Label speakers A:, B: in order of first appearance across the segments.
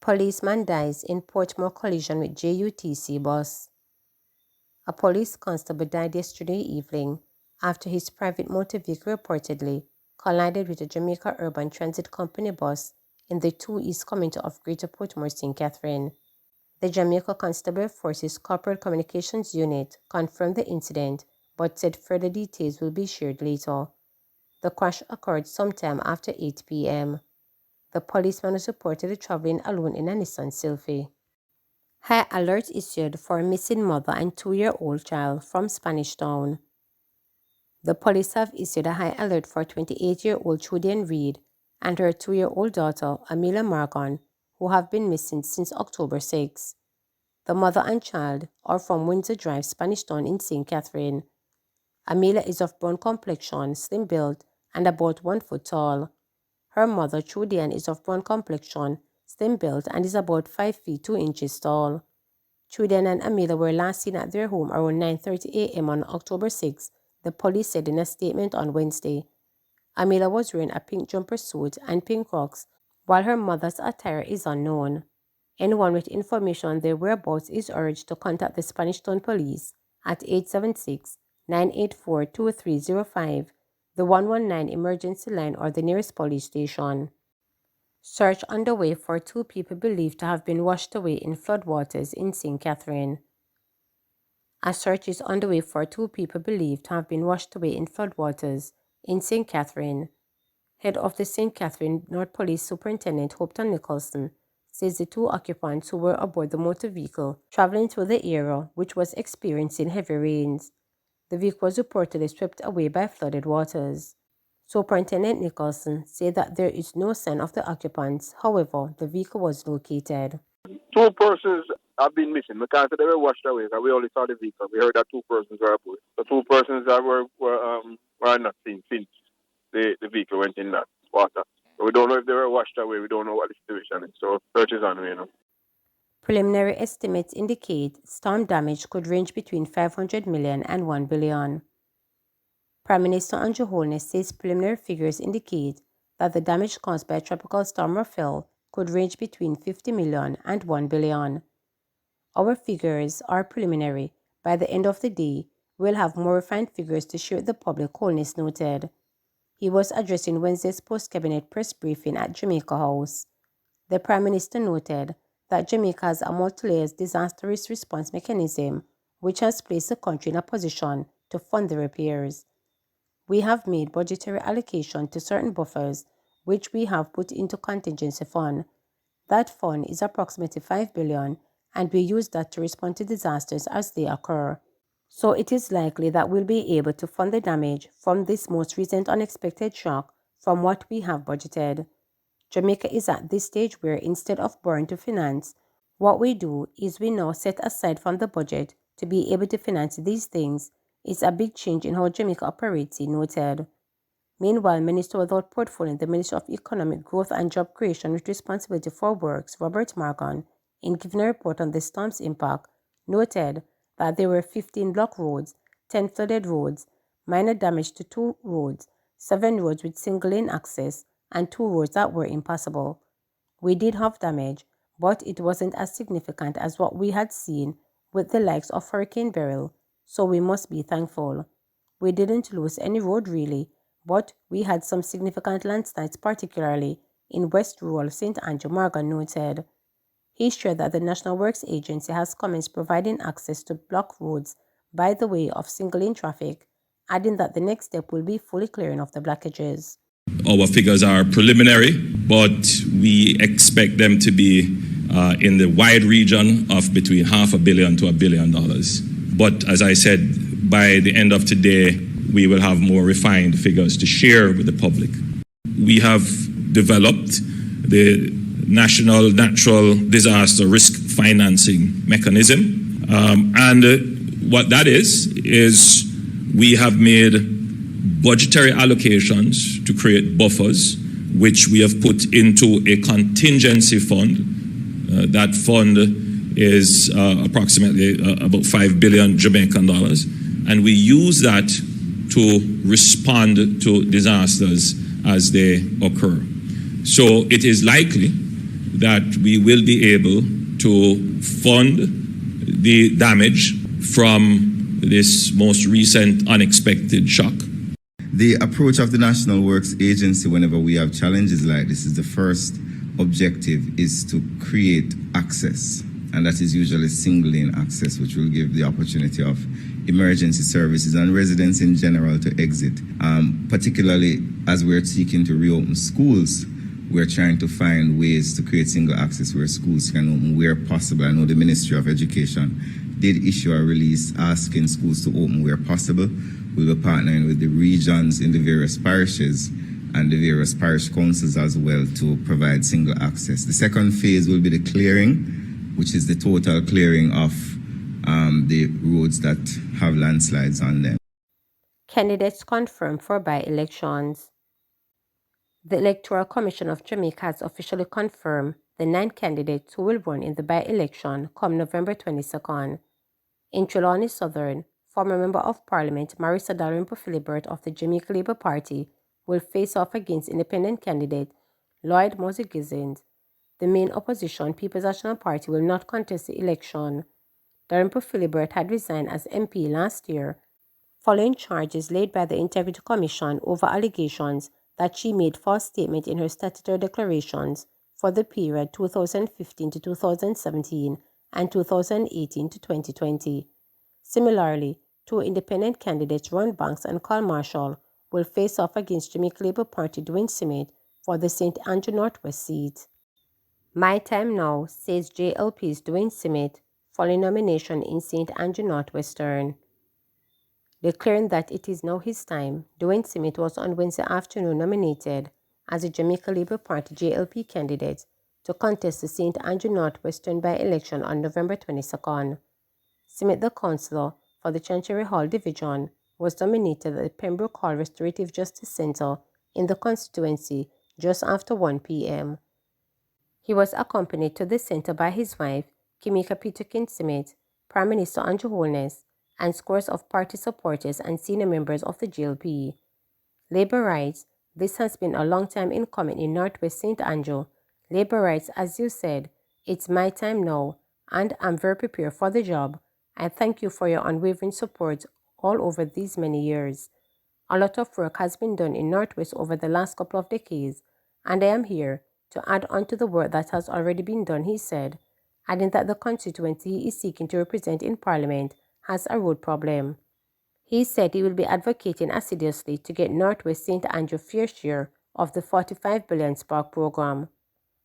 A: Policeman dies in Portmore collision with JUTC bus. A police constable died yesterday evening after his private motor vehicle reportedly collided with a Jamaica Urban Transit Company bus in the 2 East community of Greater Portmore, St. Catherine. The Jamaica Constable Forces Corporate Communications Unit confirmed the incident but said further details will be shared later. The crash occurred sometime after 8 p.m. The policeman was reportedly traveling alone in a Nissan Sylphy. High alert issued for a missing mother and 2-year-old child from Spanish Town. The police have issued a high alert for 28-year-old Julian Reed and her 2-year-old daughter, Amelia Morgan, who have been missing since October 6. The mother and child are from Windsor Drive, Spanish Town in St. Catherine. Amelia is of brown complexion, slim built, and about 1 foot tall. Her mother, Julian, is of brown complexion, slim built, and is about 5 feet 2 inches tall. Julian and Amelia were last seen at their home around 9:30 a.m. on October 6, the police said in a statement on Wednesday. Amelia was wearing a pink jumper suit and pink Crocs, while her mother's attire is unknown. Anyone with information on their whereabouts is urged to contact the Spanish Town Police at 876-984-2305, the 119 emergency line, or the nearest police station. Search underway for 2 people believed to have been washed away in floodwaters in St. Catherine. A search is underway for 2 people believed to have been washed away in floodwaters in St. Catherine. Head of the St. Catherine North Police Superintendent Hopton Nicholson says the 2 occupants who were aboard the motor vehicle traveling through the area which was experiencing heavy rains. The vehicle was reportedly swept away by flooded waters. Superintendent Nicholson said that there is no sign of the occupants. However, the vehicle was located.
B: 2 persons have been missing because they were washed away. We only saw the vehicle. We heard that 2 persons were aboard. The 2 persons that were not seen since the vehicle went in that water. So we don't know if they were washed away. We don't know what the situation is. So search is on,
A: Preliminary estimates indicate storm damage could range between 500 million and 1 billion. Prime Minister Andrew Holness says preliminary figures indicate that the damage caused by Tropical Storm Rafael could range between 50 million and 1 billion. Our figures are preliminary. By the end of the day, we'll have more refined figures to share with the public, Holness noted. He was addressing Wednesday's post-cabinet press briefing at Jamaica House. The Prime Minister noted that Jamaica has a multi-layered disaster risk response mechanism which has placed the country in a position to fund the repairs. We have made budgetary allocation to certain buffers which we have put into contingency fund. That fund is approximately 5 billion and we use that to respond to disasters as they occur. So it is likely that we'll be able to fund the damage from this most recent unexpected shock from what we have budgeted. Jamaica is at this stage where instead of borrowing to finance, what we do is we now set aside from the budget to be able to finance these things. It's a big change in how Jamaica operates, he noted. Meanwhile, Minister without portfolio in the Ministry of Economic Growth and Job Creation with responsibility for works, Robert Morgan, in giving a report on the storm's impact, noted that there were 15 block roads, 10 flooded roads, minor damage to 2 roads, 7 roads with single-lane access, and 2 roads that were impassable. We did have damage, but it wasn't as significant as what we had seen with the likes of Hurricane Beryl, so we must be thankful. We didn't lose any road really, but we had some significant landslides, particularly in West Rural St. Andrew, Morgan noted. He shared that the National Works Agency has commenced providing access to block roads by the way of single-lane traffic, adding that the next step will be fully clearing of the blockages.
C: Our figures are preliminary, but we expect them to be in the wide region of between $500 million to $1 billion. But as I said, by the end of today, we will have more refined figures to share with the public. We have developed the National Natural Disaster Risk Financing Mechanism. And what that is we have made budgetary allocations to create buffers, which we have put into a contingency fund. That fund is approximately about 5 billion Jamaican dollars. and we use that to respond to disasters as they occur. So it is likely that we will be able to fund the damage from this most recent unexpected shock.
D: The approach of the National Works Agency whenever we have challenges like this is the first objective is to create access, and that is usually single lane access, which will give the opportunity of emergency services and residents in general to exit. Particularly as we're seeking to reopen schools, we're trying to find ways to create single access where schools can open where possible. I know the Ministry of Education did issue a release asking schools to open where possible. We will partnering with the regions in the various parishes and the various parish councils as well to provide single access. The second phase will be the clearing, which is the total clearing of the roads that have landslides on them.
A: Candidates confirmed for by-elections. The Electoral Commission of Jamaica has officially confirmed the 9 candidates who will run in the by-election come November 22nd. In Trelawney Southern, former Member of Parliament Marissa Dalrymple-Philibert of the Jamaica Labour Party will face off against independent candidate Lloyd Mosey-Gizens. The main opposition, People's National Party, will not contest the election. Dalrymple-Philibert had resigned as MP last year, following charges laid by the Integrity Commission over allegations that she made false statements in her statutory declarations for the period 2015 to 2017 and 2018 to 2020. Similarly, 2 independent candidates, Ron Banks and Carl Marshall, will face off against Jamaica Labour Party Dwayne Simmet for the St. Andrew Northwest seat. My time now, says JLP's Dwayne Simmet, following nomination in St. Andrew Northwestern. Declaring that it is now his time, Dwayne Simmet was on Wednesday afternoon nominated as a Jamaica Labour Party JLP candidate to contest the St. Andrew Northwestern by-election on November 22nd. Simmet, the councillor for the Chancery Hall Division, was nominated at the Pembroke Hall Restorative Justice Centre in the constituency just after 1 p.m. He was accompanied to the centre by his wife, Kimika Peterkin Simmet, Prime Minister Andrew Holness, and scores of party supporters and senior members of the JLP. Labour writes, "This has been a long time in coming in Northwest St. Andrew. Labour writes, as you said, it's my time now, and I'm very prepared for the job. I thank you for your unwavering support all over these many years. A lot of work has been done in Northwest over the last couple of decades, and I am here to add on to the work that has already been done," he said, adding that the constituency he is seeking to represent in Parliament has a road problem. He said he will be advocating assiduously to get Northwest St. Andrew fair share of the $45 billion Spark program.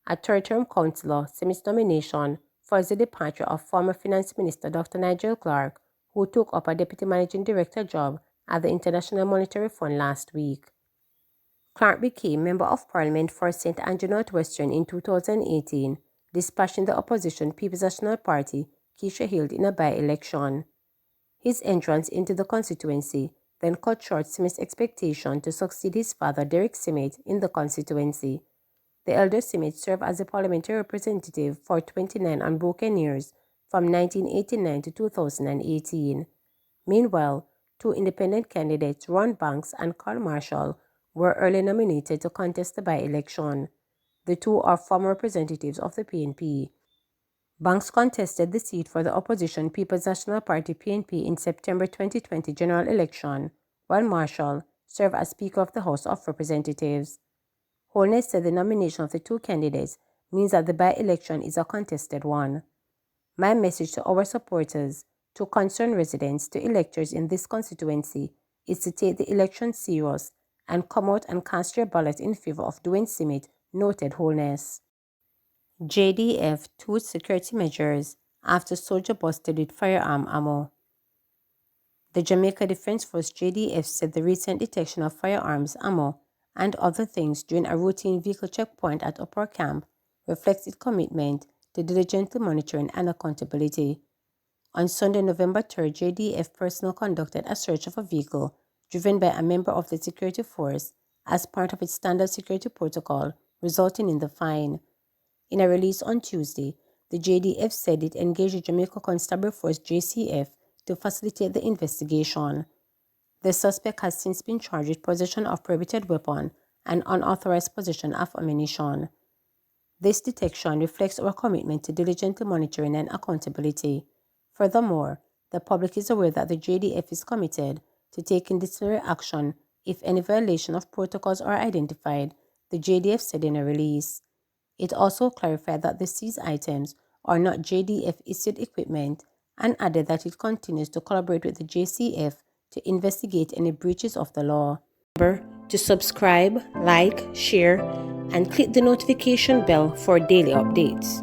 A: A third-term councillor, Simmet's nomination follows the departure of former Finance Minister Dr. Nigel Clark, who took up a Deputy Managing Director job at the International Monetary Fund last week. Clark became Member of Parliament for St. Andrew Northwestern in 2018, dispatching the opposition People's National Party, Keisha Hill, in a by-election. His entrance into the constituency then cut short Simmet's expectation to succeed his father Derek Simmet in the constituency. The elder Simmet served as a parliamentary representative for 29 unbroken years from 1989 to 2018. Meanwhile, 2 independent candidates, Ron Banks and Carl Marshall, were early nominated to contest the by-election. The 2 are former representatives of the PNP. Banks contested the seat for the opposition People's National Party PNP in September 2020 general election, while Marshall served as Speaker of the House of Representatives. Holness said the nomination of the 2 candidates means that the by-election is a contested one. My message to our supporters, to concerned residents, to electors in this constituency is to take the election serious and come out and cast your ballot in favor of Dwayne Simmet, noted Holness. JDF tools security measures after soldier busted with firearm ammo. The Jamaica Defence Force JDF said the recent detection of firearms, ammo, and other things during a routine vehicle checkpoint at Upper Camp reflects its commitment to diligently monitoring and accountability. On Sunday, November 3rd, JDF personnel conducted a search of a vehicle driven by a member of the security force as part of its standard security protocol, resulting in the fine. In a release on Tuesday, the JDF said it engaged the Jamaica Constabulary Force JCF to facilitate the investigation. The suspect has since been charged with possession of prohibited weapon and unauthorized possession of ammunition. This detection reflects our commitment to diligently monitoring and accountability. Furthermore, the public is aware that the JDF is committed to taking disciplinary action if any violation of protocols are identified, the JDF said in a release. It also clarified that the seized items are not JDF-issued equipment and added that it continues to collaborate with the JCF to investigate any breaches of the law. Remember to subscribe, like, share, and click the notification bell for daily updates.